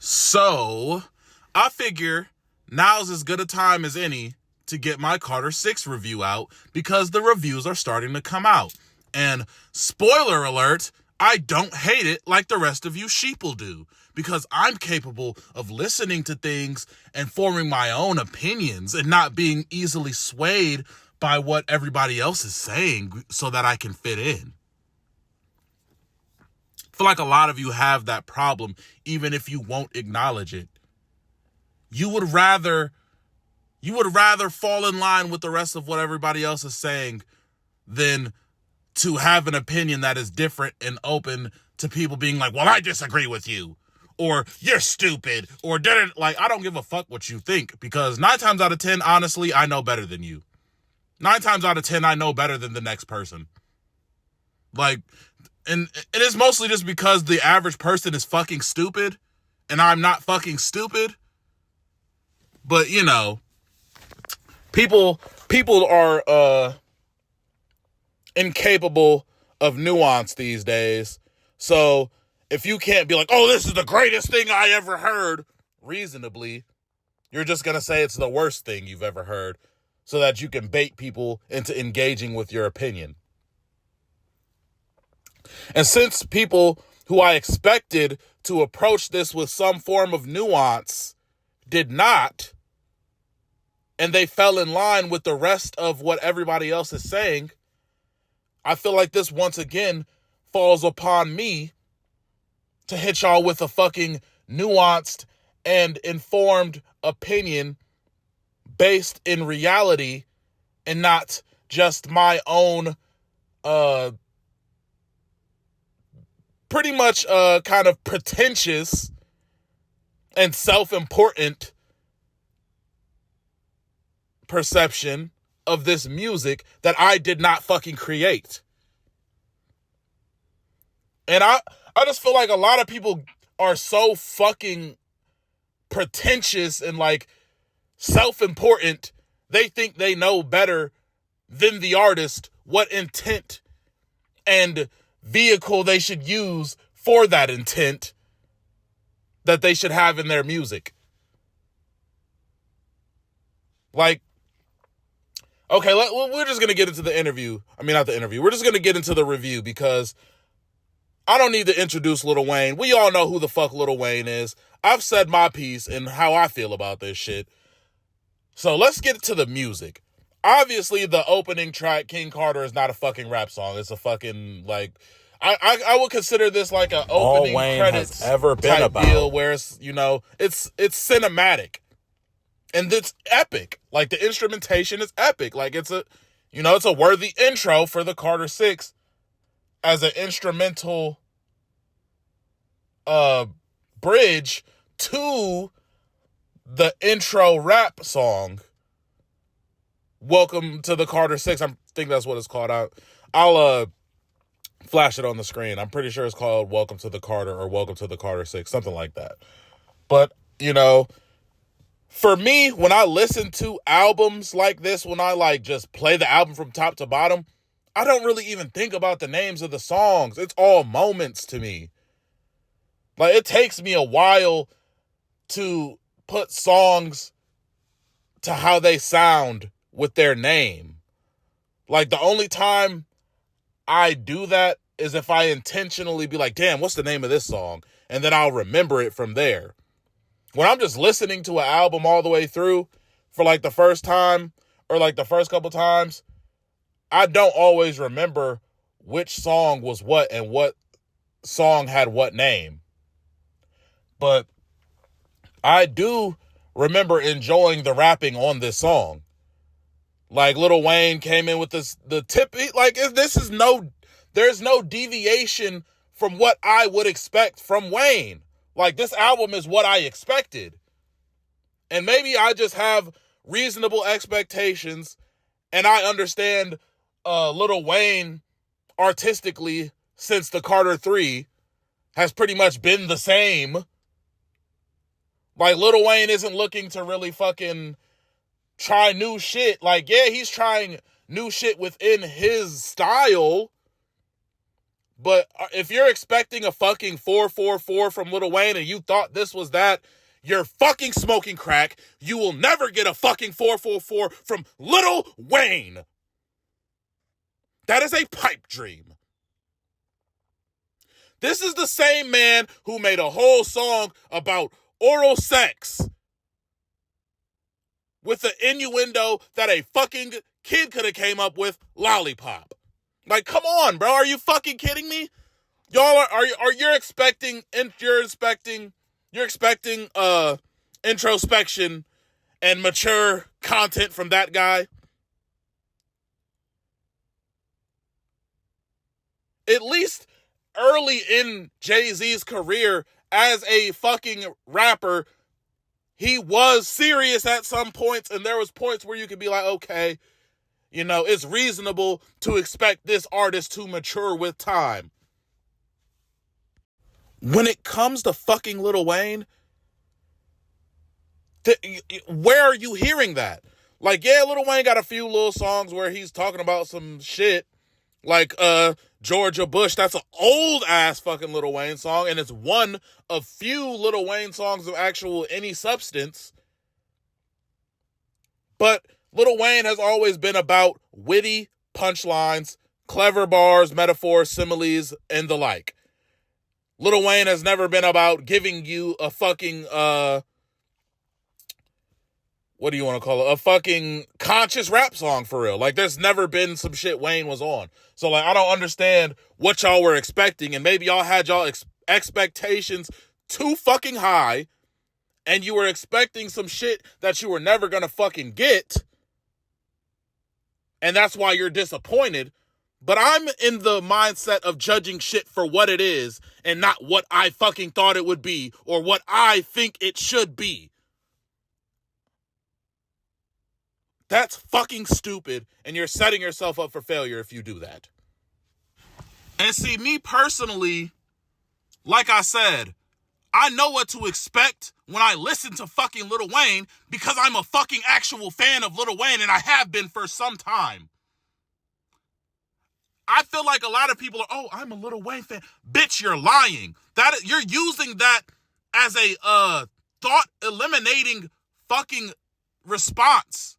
So, I figure now's as good a time as any to get my Carter 6 review out because the reviews are starting to come out. And spoiler alert, I don't hate it like the rest of you sheeple do because I'm capable of listening to things and forming my own opinions and not being easily swayed by what everybody else is saying so that I can fit in. I feel like a lot of you have that problem, even if you won't acknowledge it. You would rather fall in line with the rest of what everybody else is saying than to have an opinion that is different and open to people being like, well, I disagree with you, or you're stupid, or like, I don't give a fuck what you think, because 9 times out of 10, honestly, I know better than you. 9 times out of 10, I know better than the next person. Like, and it is mostly just because the average person is fucking stupid, and I'm not fucking stupid. But, you know, people are incapable of nuance these days. So if you can't be like, oh, this is the greatest thing I ever heard, reasonably, you're just going to say it's the worst thing you've ever heard so that you can bait people into engaging with your opinion. And since people who I expected to approach this with some form of nuance did not, and they fell in line with the rest of what everybody else is saying, I feel like this once again falls upon me to hit y'all with a fucking nuanced and informed opinion based in reality and not just my own pretty much kind of pretentious and self-important perception of this music that I did not fucking create. And I just feel like a lot of people are so fucking pretentious and like self-important, they think they know better than the artist what intent and vehicle they should use for that intent that they should have in their music. Like, okay, we're just going to get into the interview. I mean, not the interview. We're just going to get into the review because I don't need to introduce Lil Wayne. We all know who the fuck Lil Wayne is. I've said my piece and how I feel about this shit. So let's get to the music. Obviously, the opening track, King Carter, is not a fucking rap song. It's a fucking, like, I would consider this like an opening credits ever been type about deal where it's, you know, it's cinematic. And it's epic. Like, the instrumentation is epic. Like, it's a worthy intro for the Carter 6 as an instrumental bridge to the intro rap song, Welcome to the Carter 6. I think that's what it's called. I'll flash it on the screen. I'm pretty sure it's called Welcome to the Carter or Welcome to the Carter 6, something like that. But, you know, for me, when I listen to albums like this, when I like just play the album from top to bottom, I don't really even think about the names of the songs. It's all moments to me. Like, it takes me a while to put songs to how they sound with their name. Like, the only time I do that is if I intentionally be like, damn, what's the name of this song? And then I'll remember it from there. When I'm just listening to an album all the way through for like the first time or like the first couple times, I don't always remember which song was what and what song had what name. But I do remember enjoying the rapping on this song. Like, Lil Wayne came in with the tip, like, there's no deviation from what I would expect from Wayne. Like, this album is what I expected. And maybe I just have reasonable expectations and I understand Lil Wayne artistically since the Carter 3 has pretty much been the same. Like, Lil Wayne isn't looking to really fucking try new shit. Like, yeah, he's trying new shit within his style, But if you're expecting a fucking 444 from Lil Wayne and you thought this was that, you're fucking smoking crack. You will never get a fucking 444 from Lil Wayne. That is a pipe dream. This is the same man who made a whole song about oral sex with the innuendo that a fucking kid could have came up with, lollipop. Like, come on, bro. Are you fucking kidding me? Y'all you're expecting introspection and mature content from that guy? At least early in Jay-Z's career as a fucking rapper, he was serious at some points, and there was points where you could be like, okay, you know, it's reasonable to expect this artist to mature with time. When it comes to fucking Lil Wayne, where are you hearing that? Like, yeah, Lil Wayne got a few little songs where he's talking about some shit, like Georgia Bush. That's an old ass fucking Lil Wayne song, and it's one of few Lil Wayne songs of actual any substance. But Lil Wayne has always been about witty punchlines, clever bars, metaphors, similes, and the like. Lil Wayne has never been about giving you a fucking, what do you want to call it? A fucking conscious rap song for real. Like, there's never been some shit Wayne was on. So, like, I don't understand what y'all were expecting. And maybe y'all had y'all expectations too fucking high. And you were expecting some shit that you were never going to fucking get. And that's why you're disappointed. But I'm in the mindset of judging shit for what it is and not what I fucking thought it would be or what I think it should be. That's fucking stupid, and you're setting yourself up for failure if you do that. And see, me personally, like I said, I know what to expect when I listen to fucking Lil Wayne because I'm a fucking actual fan of Lil Wayne, and I have been for some time. I feel like a lot of people are, oh, I'm a Lil Wayne fan. Bitch, you're lying. You're using that as a thought-eliminating fucking response.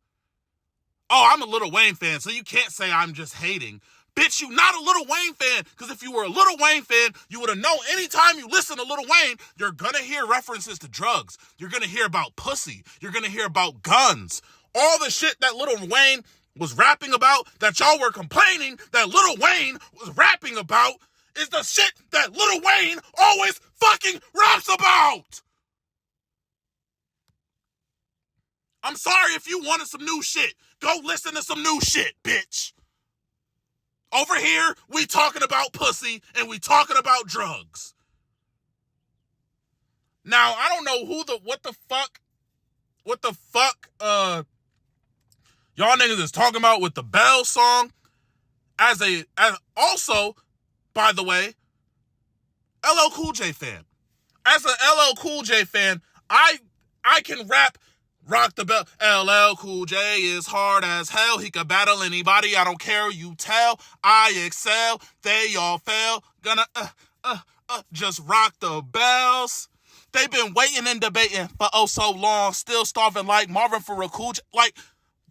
Oh, I'm a Lil Wayne fan, so you can't say I'm just hating. Bitch, you not a Lil Wayne fan, because if you were a Lil Wayne fan, you would have known anytime you listen to Lil Wayne, you're going to hear references to drugs. You're going to hear about pussy. You're going to hear about guns. All the shit that Lil Wayne was rapping about, that y'all were complaining that Lil Wayne was rapping about, is the shit that Lil Wayne always fucking raps about. I'm sorry if you wanted some new shit. Go listen to some new shit, bitch. Over here, we talking about pussy and we talking about drugs. Now, I don't know what the fuck y'all niggas is talking about with the Bell song. As also, by the way, LL Cool J fan. As a LL Cool J fan, I can rap Rock the Bell. LL Cool J is hard as hell. He could battle anybody. I don't care. You tell. I excel. They all fail. Gonna just rock the bells. They've been waiting and debating for oh so long. Still starving like Marvin for a Cool J. Like,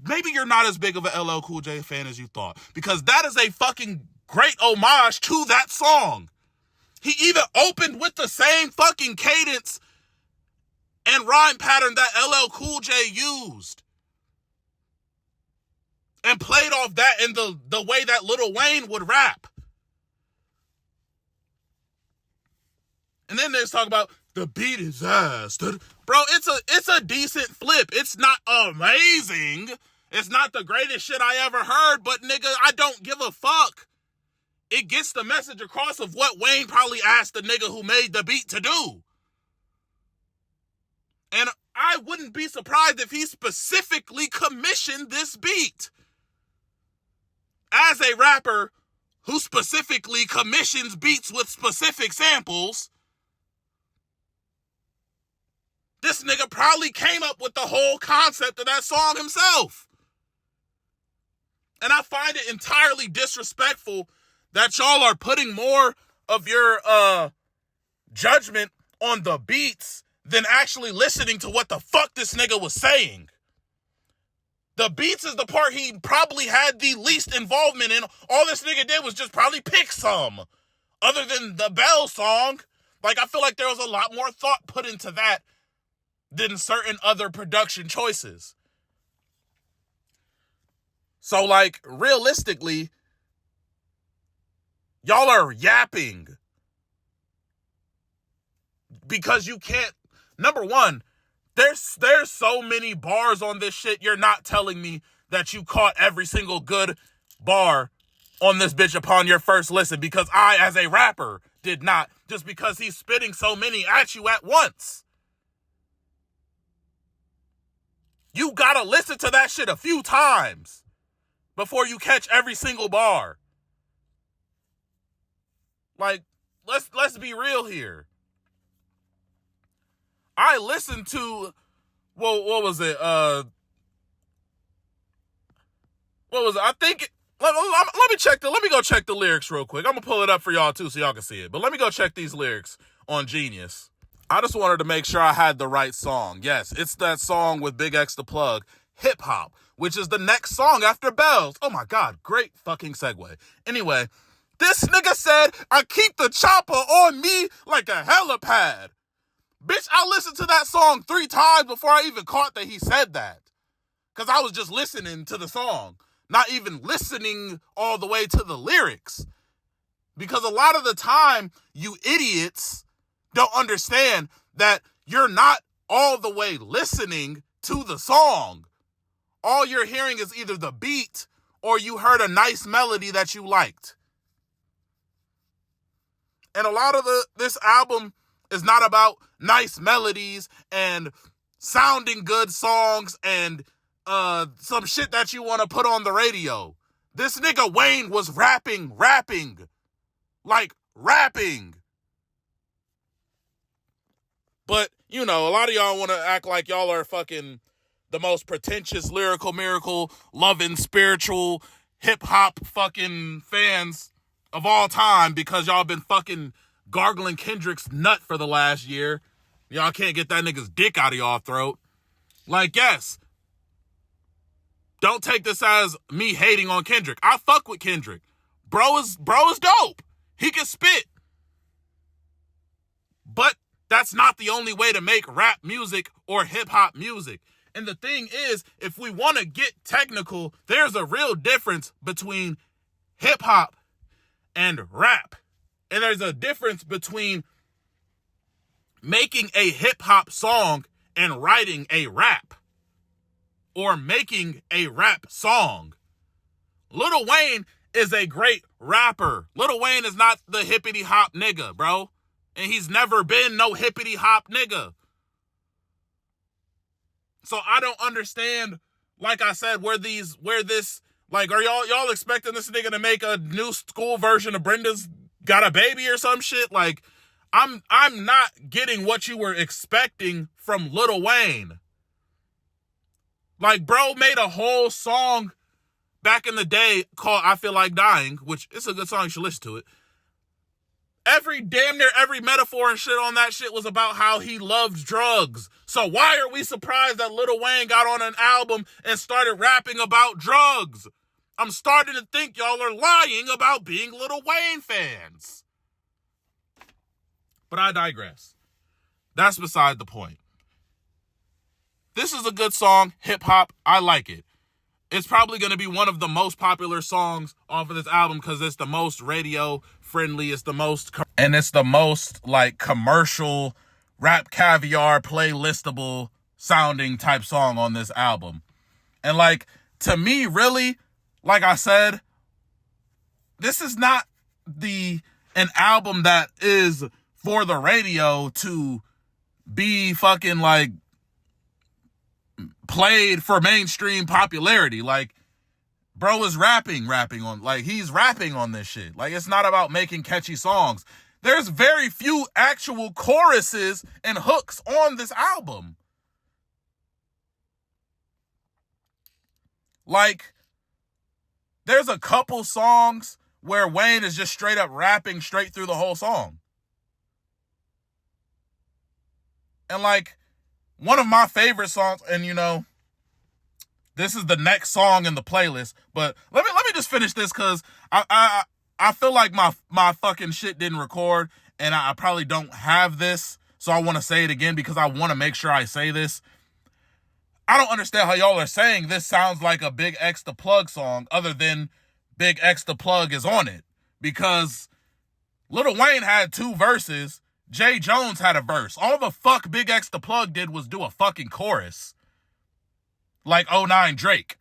maybe you're not as big of a LL Cool J fan as you thought. Because that is a fucking great homage to that song. He even opened with the same fucking cadence and rhyme pattern that LL Cool J used. And played off that in the way that Lil Wayne would rap. And then there's talk about the beat is ass. Bro, it's a decent flip. It's not amazing. It's not the greatest shit I ever heard, but nigga, I don't give a fuck. It gets the message across of what Wayne probably asked the nigga who made the beat to do. And I wouldn't be surprised if he specifically commissioned this beat. As a rapper who specifically commissions beats with specific samples, this nigga probably came up with the whole concept of that song himself. And I find it entirely disrespectful that y'all are putting more of your judgment on the beats than actually listening to what the fuck this nigga was saying. The beats is the part he probably had the least involvement in. All this nigga did was just probably pick some. Other than the Bell song, like, I feel like there was a lot more thought put into that than certain other production choices. So, like, realistically, y'all are yapping. Because you can't, number one, there's so many bars on this shit, you're not telling me that you caught every single good bar on this bitch upon your first listen, because I, as a rapper, did not, just because he's spitting so many at you at once. You gotta listen to that shit a few times before you catch every single bar. Like, let's be real here. I listened to, well, what was it? What was it? I think, let me go check the lyrics real quick. I'm gonna pull it up for y'all too so y'all can see it. But let me go check these lyrics on Genius. I just wanted to make sure I had the right song. Yes, it's that song with Big X the Plug, Hip Hop, which is the next song after Bells. Oh my God, great fucking segue. Anyway, this nigga said, I keep the chopper on me like a helipad. Bitch, I listened to that song 3 times before I even caught that he said that. Because I was just listening to the song, not even listening all the way to the lyrics. Because a lot of the time, you idiots don't understand that you're not all the way listening to the song. All you're hearing is either the beat or you heard a nice melody that you liked. And a lot of this album is not about nice melodies and sounding good songs and some shit that you want to put on the radio. This nigga Wayne was rapping. Like, rapping. But, you know, a lot of y'all want to act like y'all are fucking the most pretentious, lyrical, miracle, loving, spiritual, hip-hop fucking fans of all time because y'all been fucking gargling Kendrick's nut for the last year. Y'all can't get that nigga's dick out of y'all throat. Like, yes, don't take this as me hating on Kendrick. I fuck with Kendrick. Bro is dope. He can spit. But that's not the only way to make rap music or hip-hop music. And the thing is, if we want to get technical, there's a real difference between hip-hop and rap. And there's a difference between making a hip-hop song and writing a rap. Or making a rap song. Lil Wayne is a great rapper. Lil Wayne is not the hippity-hop nigga, bro. And he's never been no hippity-hop nigga. So I don't understand, like I said, where this, like, are y'all expecting this nigga to make a new school version of Brenda's Got a Baby or some shit? Like, I'm not getting what you were expecting from Lil Wayne. Like, bro made a whole song back in the day called I Feel Like Dying, which it's a good song, you should listen to it. Damn near every metaphor and shit on that shit was about how he loved drugs. So why are we surprised that Lil Wayne got on an album and started rapping about drugs? I'm starting to think y'all are lying about being Lil Wayne fans. But I digress. That's beside the point. This is a good song, hip-hop. I like it. It's probably going to be one of the most popular songs off of this album because it's the most radio-friendly. It's the most like commercial, Rap Caviar, playlistable sounding type song on this album. And like, to me, really, like I said, this is not an album that is for the radio to be fucking like played for mainstream popularity. Like, bro is rapping on, like, he's rapping on this shit. Like, it's not about making catchy songs. There's very few actual choruses and hooks on this album. Like, there's a couple songs where Wayne is just straight up rapping straight through the whole song. And like, one of my favorite songs, and you know, this is the next song in the playlist, but let me just finish this because I feel like my fucking shit didn't record, and I probably don't have this, so I want to say it again because I want to make sure I say this. I don't understand how y'all are saying this sounds like a Big X the Plug song other than Big X the Plug is on it, because Lil Wayne had 2 verses, Jay Jones had a verse. All the fuck Big X the Plug did was do a fucking chorus. Like 09 Drake.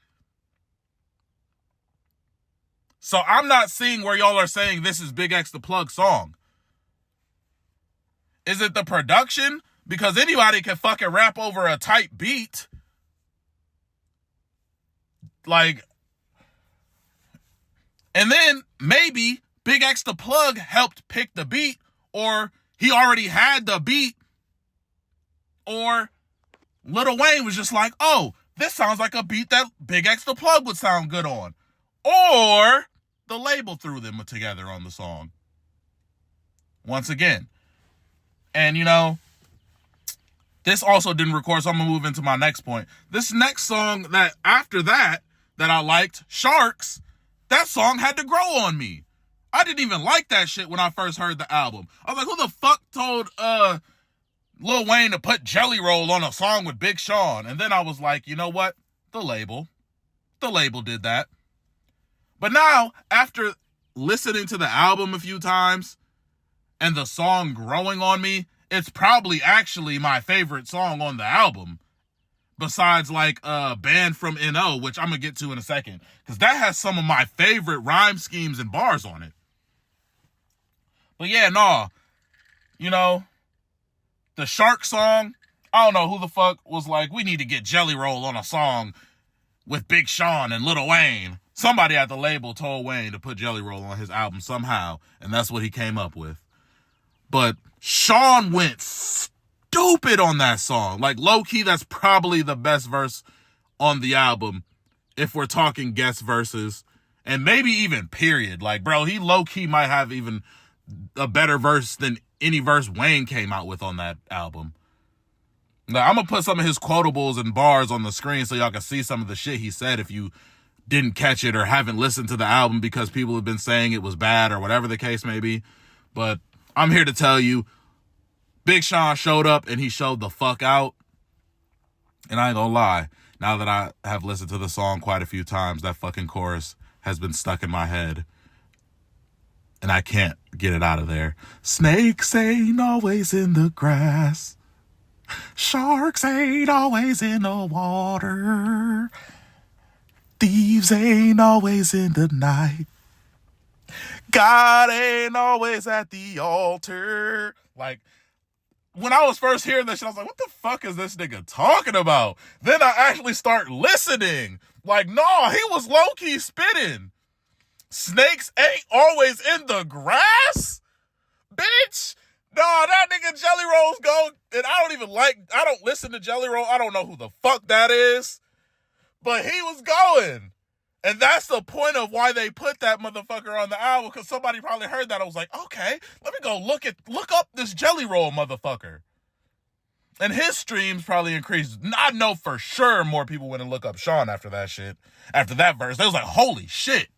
So I'm not seeing where y'all are saying this is Big X the Plug song. Is it the production? Because anybody can fucking rap over a tight beat. Like, and then maybe Big X the Plug helped pick the beat, or he already had the beat, or Lil Wayne was just like, oh, this sounds like a beat that Big X the Plug would sound good on. Or the label threw them together on the song. Once again. And, you know, this also didn't record, so I'm going to move into my next point. This next song that after that I liked, Sharks, that song had to grow on me. I didn't even like that shit when I first heard the album. I was like, who the fuck told Lil Wayne to put Jelly Roll on a song with Big Sean? And then I was like, you know what? The label did that. But now, after listening to the album a few times and the song growing on me, it's probably actually my favorite song on the album. Besides like Banned from NO, which I'm going to get to in a second. Because that has some of my favorite rhyme schemes and bars on it. But yeah, nah. You know, the Shark song, I don't know who the fuck was like, we need to get Jelly Roll on a song with Big Sean and Lil Wayne. Somebody at the label told Wayne to put Jelly Roll on his album somehow, and that's what he came up with. But Sean went stupid on that song. Like, low-key, that's probably the best verse on the album, if we're talking guest verses, and maybe even period. Like, bro, he low-key might have even a better verse than any verse Wayne came out with on that album. Now, I'm going to put some of his quotables and bars on the screen so y'all can see some of the shit he said if you didn't catch it or haven't listened to the album because people have been saying it was bad or whatever the case may be. But I'm here to tell you, Big Sean showed up and he showed the fuck out. And I ain't gonna lie, now that I have listened to the song quite a few times, that fucking chorus has been stuck in my head. And I can't get it out of there. Snakes ain't always in the grass. Sharks ain't always in the water. Thieves ain't always in the night. God ain't always at the altar. Like, when I was first hearing this shit, I was like, what the fuck is this nigga talking about? Then I actually start listening. Like, no, he was low-key spitting. Snakes ain't always in the grass? Bitch. No, that nigga Jelly Roll's go. And I don't listen to Jelly Roll. I don't know who the fuck that is. But he was going. And that's the point of why they put that motherfucker on the album, because somebody probably heard that. I was like, okay, let me go look up this Jelly Roll motherfucker. And his streams probably increased. I know for sure more people went and look up Sean after that shit. After that verse. They was like, holy shit.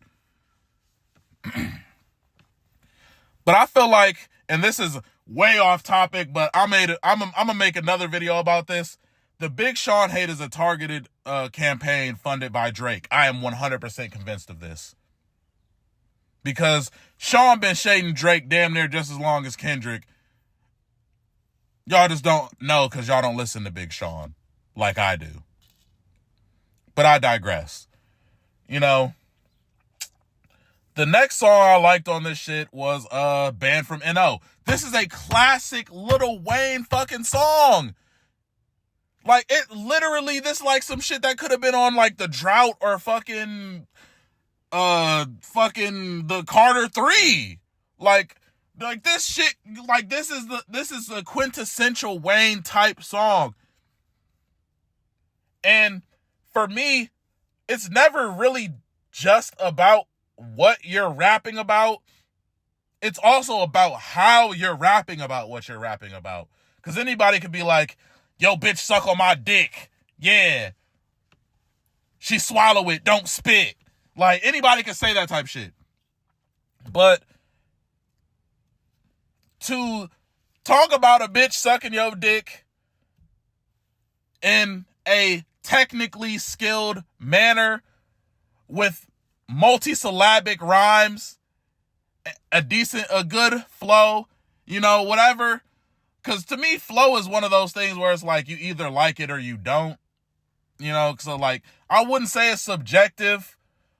But I feel like, and this is way off topic, but I'm gonna make another video about this. The Big Sean hate is a targeted campaign funded by Drake. I am 100% convinced of this. Because Sean been shading Drake damn near just as long as Kendrick. Y'all just don't know because y'all don't listen to Big Sean like I do. But I digress. You know, the next song I liked on this shit was Banned from NO. This is a classic Lil Wayne fucking song. Like, it literally, this like some shit that could have been on like The Drought or fucking the Carter 3. Like this shit, like this is a quintessential Wayne type song. And for me, it's never really just about what you're rapping about, it's also about how you're rapping about what you're rapping about. Because anybody could be like, yo, bitch, suck on my dick. Yeah. She swallow it, don't spit. Like, anybody can say that type shit. But to talk about a bitch sucking your dick in a technically skilled manner with multisyllabic rhymes, a good flow, whatever. Because to me, flow is one of those things where it's like you either like it or you don't. So like, I wouldn't say it's subjective,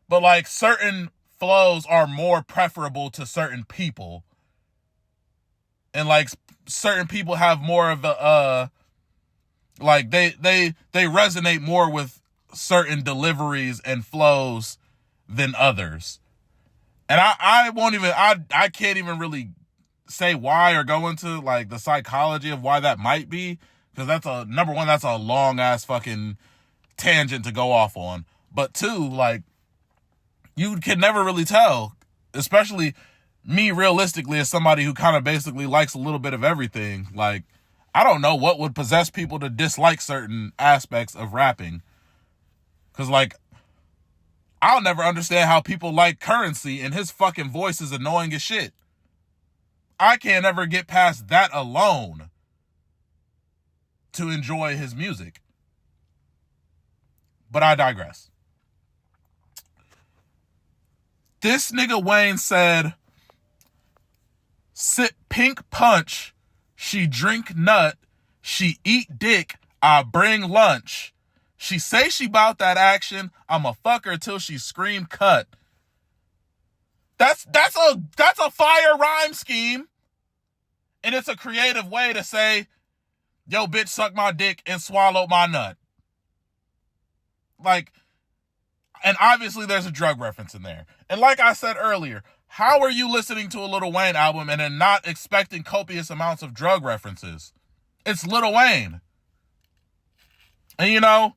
but like certain flows are more preferable to certain people. And like certain people have more of a, like they resonate more with certain deliveries and flows than others. And I can't even really say why or go into like the psychology of why that might be, because that's a long ass fucking tangent to go off on. But two, like, you can never really tell, especially me realistically as somebody who kind of basically likes a little bit of everything. Like, I don't know what would possess people to dislike certain aspects of rapping. Because, like, I'll never understand how people like Currency, and his fucking voice is annoying as shit. I can't ever get past that alone to enjoy his music. But I digress. This nigga Wayne said, sip pink punch, she drink nut, she eat dick, I bring lunch. She say she bout that action, I'ma fuck her till she scream cut. That's a fire rhyme scheme. And it's a creative way to say, yo, bitch, suck my dick and swallow my nut. Like, and obviously there's a drug reference in there. And like I said earlier, how are you listening to a Lil Wayne album and then not expecting copious amounts of drug references? It's Lil Wayne. And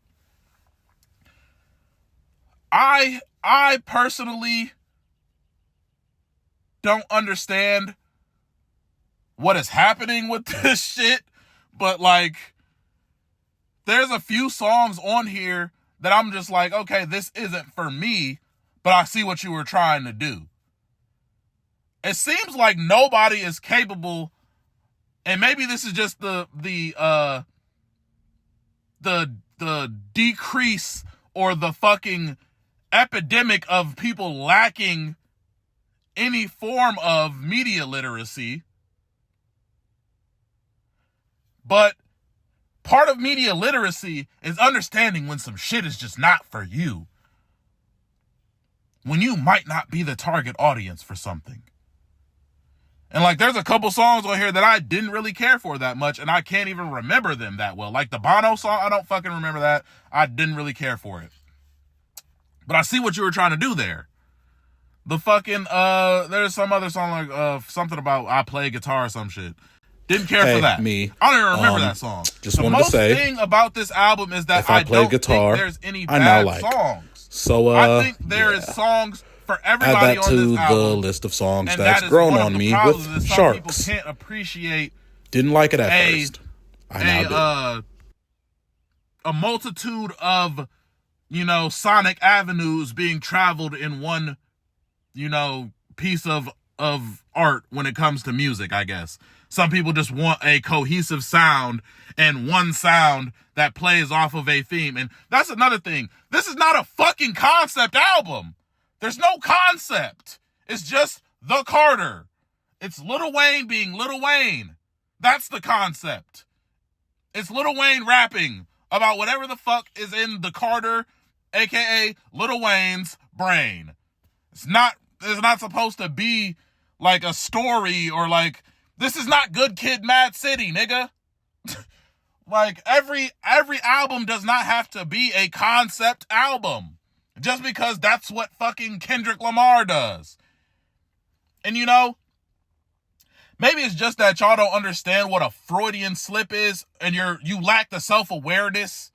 I personally don't understand what is happening with this shit, but like, there's a few songs on here that I'm just like, okay, this isn't for me, but I see what you were trying to do. It seems like nobody is capable, and maybe this is just the decrease or the fucking epidemic of people lacking any form of media literacy. But part of media literacy is understanding when some shit is just not for you. When you might not be the target audience for something. And like, there's a couple songs on here that I didn't really care for that much, and I can't even remember them that well. Like the Bono song, I don't fucking remember that. I didn't really care for it. But I see what you were trying to do there. The fucking, there's some other song like, something about I play guitar or some shit. Didn't care for that. Me. I don't even remember that song. Just wanted to say, the most thing about this album is that if I play don't guitar, think there's any bad songs. So, I think there is songs for everybody add that on to this album. The list of songs and that's that grown on me with some Sharks. People can't appreciate. Didn't like it at first. I now do. A multitude of, sonic avenues being traveled in one, piece of art when it comes to music, I guess. Some people just want a cohesive sound and one sound that plays off of a theme. And that's another thing. This is not a fucking concept album. There's no concept. It's just The Carter. It's Lil Wayne being Lil Wayne. That's the concept. It's Lil Wayne rapping about whatever the fuck is in The Carter, aka Lil Wayne's brain. It's not supposed to be like a story or like, this is not Good Kid, Mad City, nigga. Like, every album does not have to be a concept album. Just because that's what fucking Kendrick Lamar does. And maybe it's just that y'all don't understand what a Freudian slip is, and you lack the self-awareness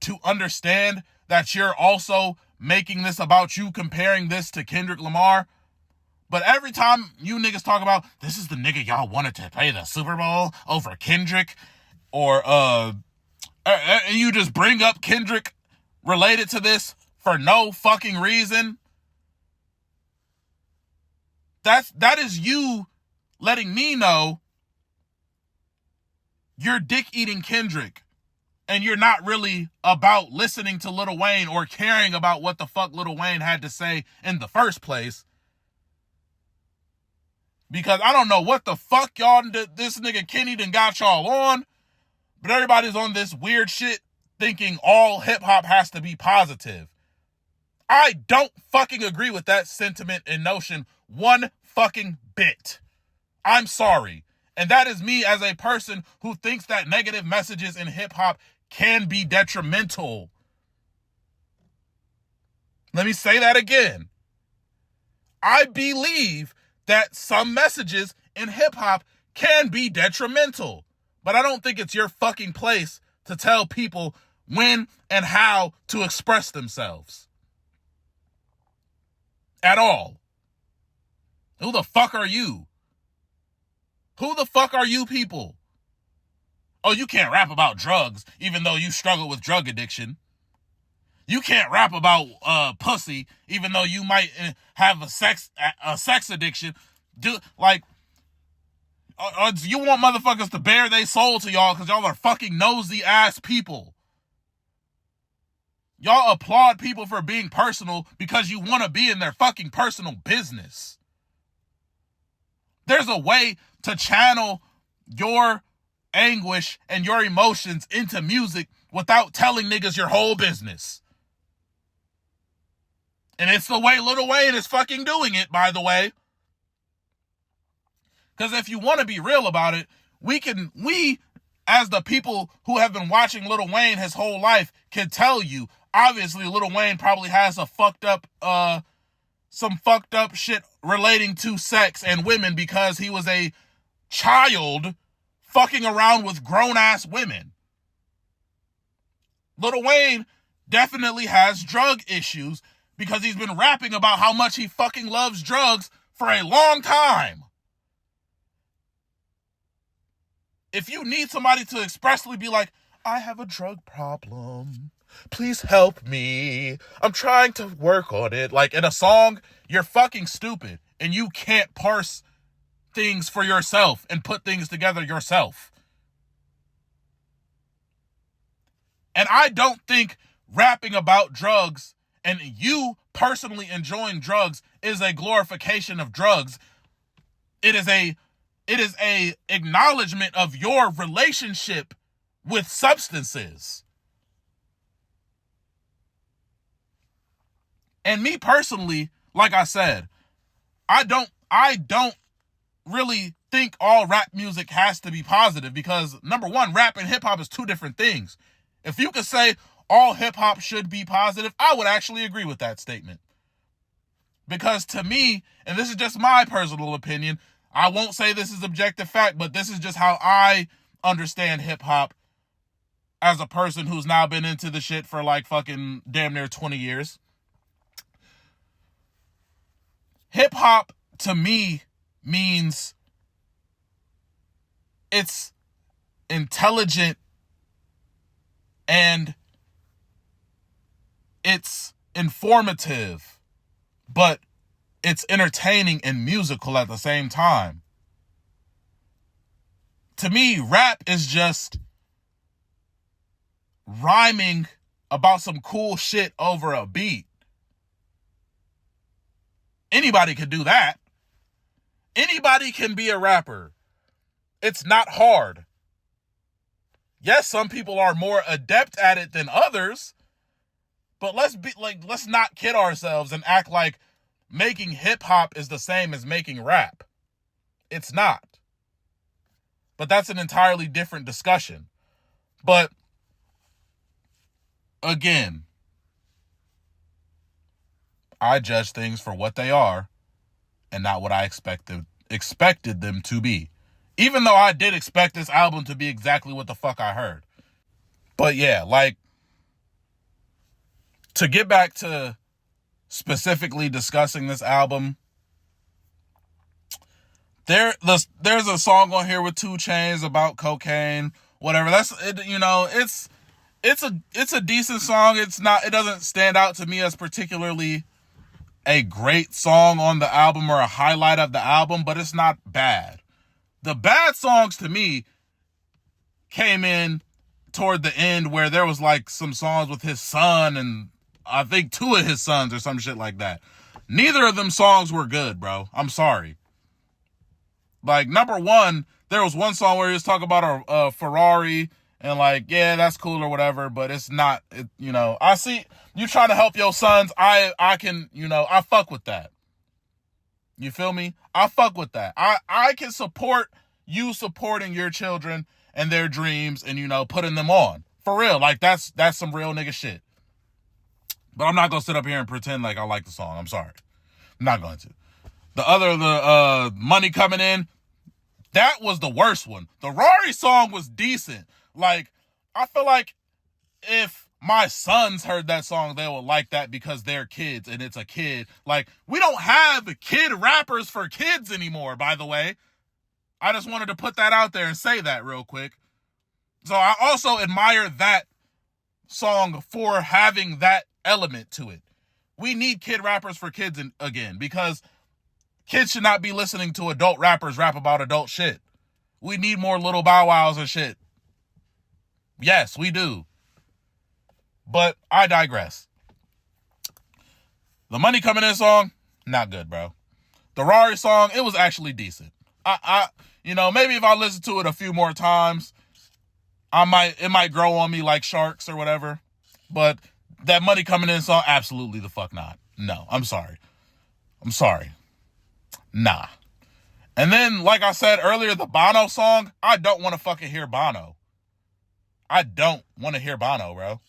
to understand that you're also making this about you comparing this to Kendrick Lamar. But every time you niggas talk about, this is the nigga y'all wanted to play the Super Bowl over Kendrick, or you just bring up Kendrick related to this for no fucking reason. That is you letting me know you're dick-eating Kendrick, and you're not really about listening to Lil Wayne or caring about what the fuck Lil Wayne had to say in the first place. Because I don't know what the fuck y'all, this nigga Kenny done got y'all on, but everybody's on this weird shit thinking all hip-hop has to be positive. I don't fucking agree with that sentiment and notion one fucking bit. I'm sorry. And that is me as a person who thinks that negative messages in hip-hop can be detrimental. Let me say that again. I believe that some messages in hip-hop can be detrimental, but I don't think it's your fucking place to tell people when and how to express themselves. At all. Who the fuck are you? Who the fuck are you people? Oh, you can't rap about drugs, even though you struggle with drug addiction. You can't rap about pussy, even though you might have a sex addiction. You want motherfuckers to bare their soul to y'all because y'all are fucking nosy ass people. Y'all applaud people for being personal because you want to be in their fucking personal business. There's a way to channel your anguish and your emotions into music without telling niggas your whole business. And it's the way Lil Wayne is fucking doing it, by the way. Because if you want to be real about it, we, as the people who have been watching Lil Wayne his whole life, can tell you, obviously Lil Wayne probably has some fucked up shit relating to sex and women because he was a child fucking around with grown-ass women. Lil Wayne definitely has drug issues because he's been rapping about how much he fucking loves drugs for a long time. If you need somebody to expressly be like, I have a drug problem, please help me, I'm trying to work on it, like in a song, you're fucking stupid and you can't parse things for yourself and put things together yourself. And I don't think rapping about drugs and you personally enjoying drugs is a glorification of drugs. It is a acknowledgement of your relationship with substances. And me personally, like I said, I don't really think all rap music has to be positive because, number one, rap and hip-hop is two different things. If you could say all hip-hop should be positive, I would actually agree with that statement. Because to me, and this is just my personal opinion, I won't say this is objective fact, but this is just how I understand hip-hop as a person who's now been into the shit for like fucking damn near 20 years. Hip-hop, to me, means it's intelligent and it's informative, but it's entertaining and musical at the same time. To me, rap is just rhyming about some cool shit over a beat. Anybody could do that. Anybody can be a rapper. It's not hard. Yes, some people are more adept at it than others, but let's not kid ourselves and act like making hip hop is the same as making rap. It's not. But that's an entirely different discussion. But again, I judge things for what they are and not what I expected them to be. Even though I did expect this album to be exactly what the fuck I heard. But yeah, like, to get back to specifically discussing this album, there's a song on here with 2 Chainz about cocaine, whatever. That's it, you know, it's a decent song. It doesn't stand out to me as particularly a great song on the album or a highlight of the album, but it's not bad. The bad songs to me came in toward the end, where there was like some songs with his son and I think 2 of his sons or some shit like that. Neither of them songs were good, bro. I'm sorry. Like, number one, there was one song where he was talking about a Ferrari and like, yeah, that's cool or whatever, but it's not, you know, I see you trying to help your sons. I can, you know, I fuck with that. You feel me? I fuck with that. I can support you supporting your children and their dreams and, you know, putting them on. For real. Like, that's some real nigga shit. But I'm not going to sit up here and pretend like I like the song. I'm sorry. I'm not going to. The Money Coming In, that was the worst one. The Rari song was decent. Like, I feel like if my sons heard that song, they would like that because they're kids and it's a kid. Like, we don't have kid rappers for kids anymore, by the way. I just wanted to put that out there and say that real quick. So I also admire that song for having that element to it. We need kid rappers for kids again, because kids should not be listening to adult rappers rap about adult shit. We need more Little Bow Wows and shit. Yes, we do. But I digress. The Money Coming In song, not good, bro. The Rari song, it was actually decent. You know, maybe if I listen to it a few more times, it might grow on me like sharks or whatever. But that Money Coming In song, absolutely the fuck not. No, I'm sorry. Nah. And then, like I said earlier, the Bono song, I don't want to fucking hear Bono. I don't want to hear Bono, bro.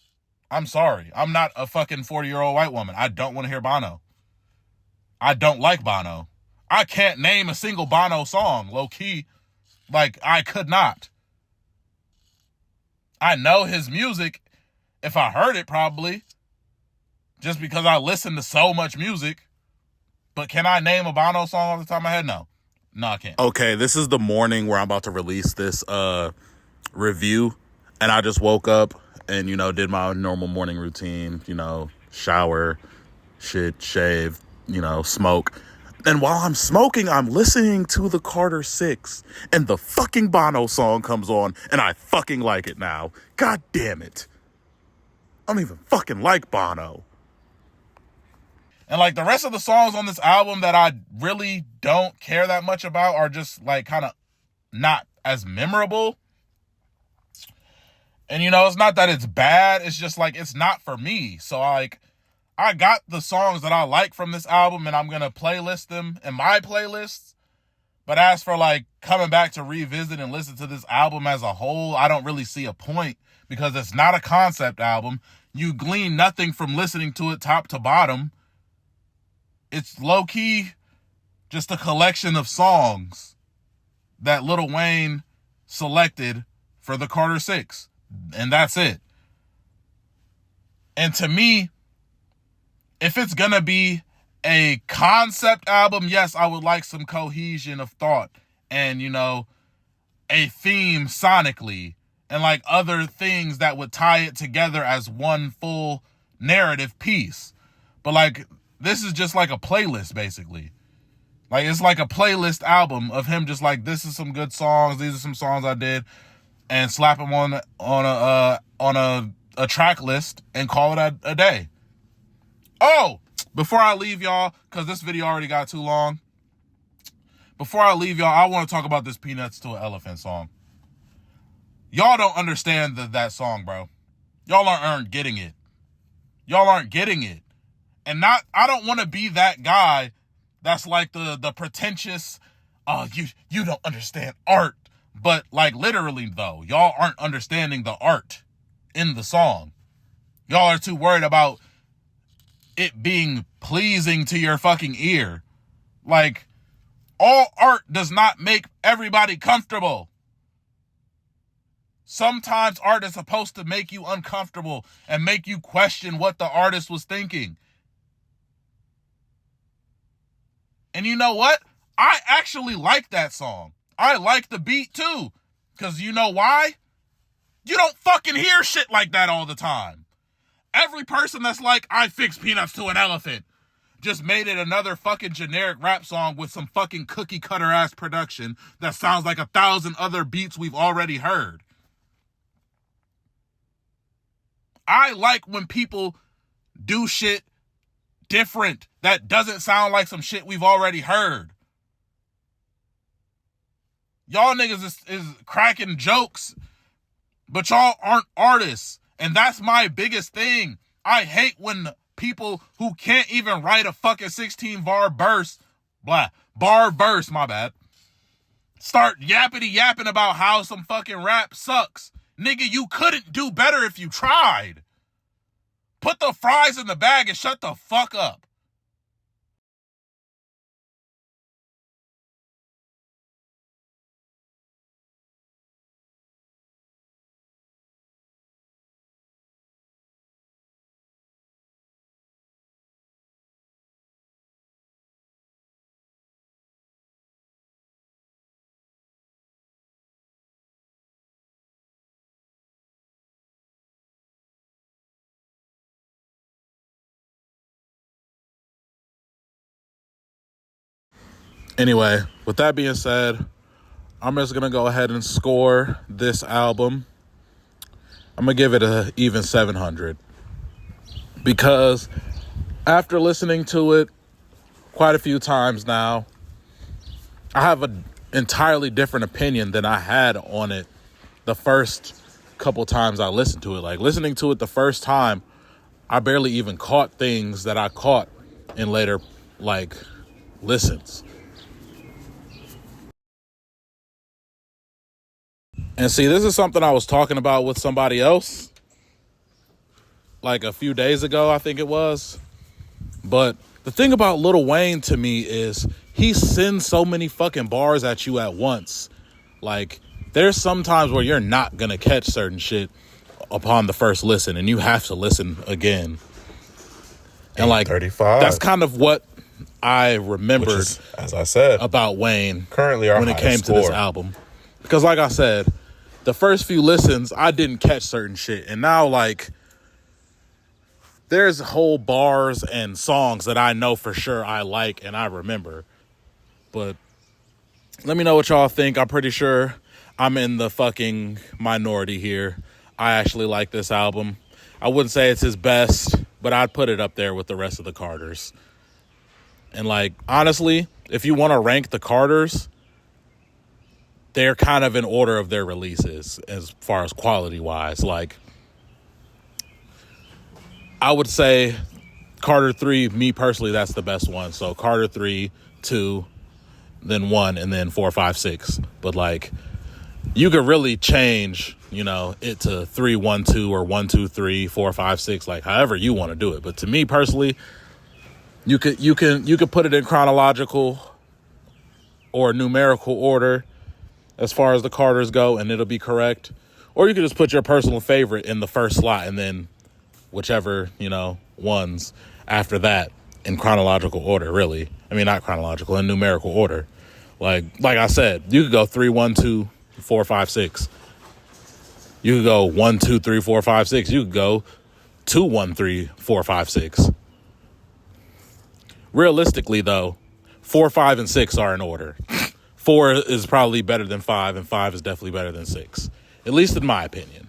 I'm sorry. I'm not a fucking 40-year-old white woman. I don't want to hear Bono. I don't like Bono. I can't name a single Bono song, low key. Like, I could not. I know his music, if I heard it, probably, just because I listen to so much music. But can I name a Bono song off the top of my head? No, I can't. Okay, this is the morning where I'm about to release this review, and I just woke up and, you know, did my normal morning routine, you know, shower, shit, shave, you know, smoke. And while I'm smoking, I'm listening to the Carter 6, and the fucking Bono song comes on, and I fucking like it now. God damn it. I don't even fucking like Bono. And like the rest of the songs on this album that I really don't care that much about are just like kind of not as memorable. And, you know, it's not that it's bad. It's just like, it's not for me. So like, I got the songs that I like from this album and I'm going to playlist them in my playlists. But as for like coming back to revisit and listen to this album as a whole, I don't really see a point, because it's not a concept album. You glean nothing from listening to it top to bottom. It's low-key just a collection of songs that Lil Wayne selected for the Carter 6. And that's it. And to me, if it's going to be a concept album, yes, I would like some cohesion of thought and, you know, a theme sonically and like other things that would tie it together as one full narrative piece. But like, this is just like a playlist, basically. Like, it's like a playlist album of him just like, this is some good songs, these are some songs I did, and slap them on a track list and call it a day. Oh, before I leave y'all, because this video already got too long, before I leave y'all, I want to talk about this Peanuts to an Elephant song. Y'all don't understand that song, bro. Y'all aren't getting it. Y'all aren't getting it. And I don't want to be that guy that's like the pretentious, you don't understand art. But like literally though, y'all aren't understanding the art in the song. Y'all are too worried about it being pleasing to your fucking ear. Like, all art does not make everybody comfortable. Sometimes art is supposed to make you uncomfortable and make you question what the artist was thinking. And you know what? I actually like that song. I like the beat too. Because you know why? You don't fucking hear shit like that all the time. Every person that's like, I fixed peanuts to an elephant, just made it another fucking generic rap song with some fucking cookie cutter ass production that sounds like 1,000 other beats we've already heard. I like when people do shit different that doesn't sound like some shit we've already heard. Y'all niggas is cracking jokes, but y'all aren't artists. And that's my biggest thing. I hate when people who can't even write a fucking 16 bar verse, my bad, start yapping about how some fucking rap sucks. Nigga, you couldn't do better if you tried. Put the fries in the bag and shut the fuck up. Anyway, with that being said, I'm just going to go ahead and score this album. I'm going to give it a even 700. Because after listening to it quite a few times now, I have an entirely different opinion than I had on it the first couple times I listened to it. Like, listening to it the first time, I barely even caught things that I caught in later, like, listens. And see, this is something I was talking about with somebody else, like a few days ago, I think it was. But the thing about Lil Wayne to me is he sends so many fucking bars at you at once. Like, there's some times where you're not going to catch certain shit upon the first listen, and you have to listen again. And like, 35. That's kind of what I remembered, is, as I said, about Wayne currently our when it came to this album. Because like I said, the first few listens, I didn't catch certain shit. And now, like, there's whole bars and songs that I know for sure I like and I remember. But let me know what y'all think. I'm pretty sure I'm in the fucking minority here. I actually like this album. I wouldn't say it's his best, but I'd put it up there with the rest of the Carters. And, like, honestly, if you want to rank the Carters, they're kind of in order of their releases as far as quality-wise. Like, I would say Carter 3, me personally, that's the best one. So Carter 3, 2, then 1, and then 4, 5, 6. But, like, you could really change, you know, it to 3, 1, 2, or 1, 2, 3, 4, 5, 6, like however you want to do it. But to me personally, you could put it in chronological or numerical order as far as the Carters go, and it'll be correct. Or you could just put your personal favorite in the first slot, and then whichever, you know, ones after that in chronological order, really. I mean, not chronological, in numerical order. Like I said, you could go 3, 1, 2, 4, 5, 6. You could go 1, 2, 3, 4, 5, 6. You could go 2, 1, 3, 4, 5, 6. Realistically, though, 4, 5, and 6 are in order. 4 is probably better than 5, and 5 is definitely better than 6. At least in my opinion.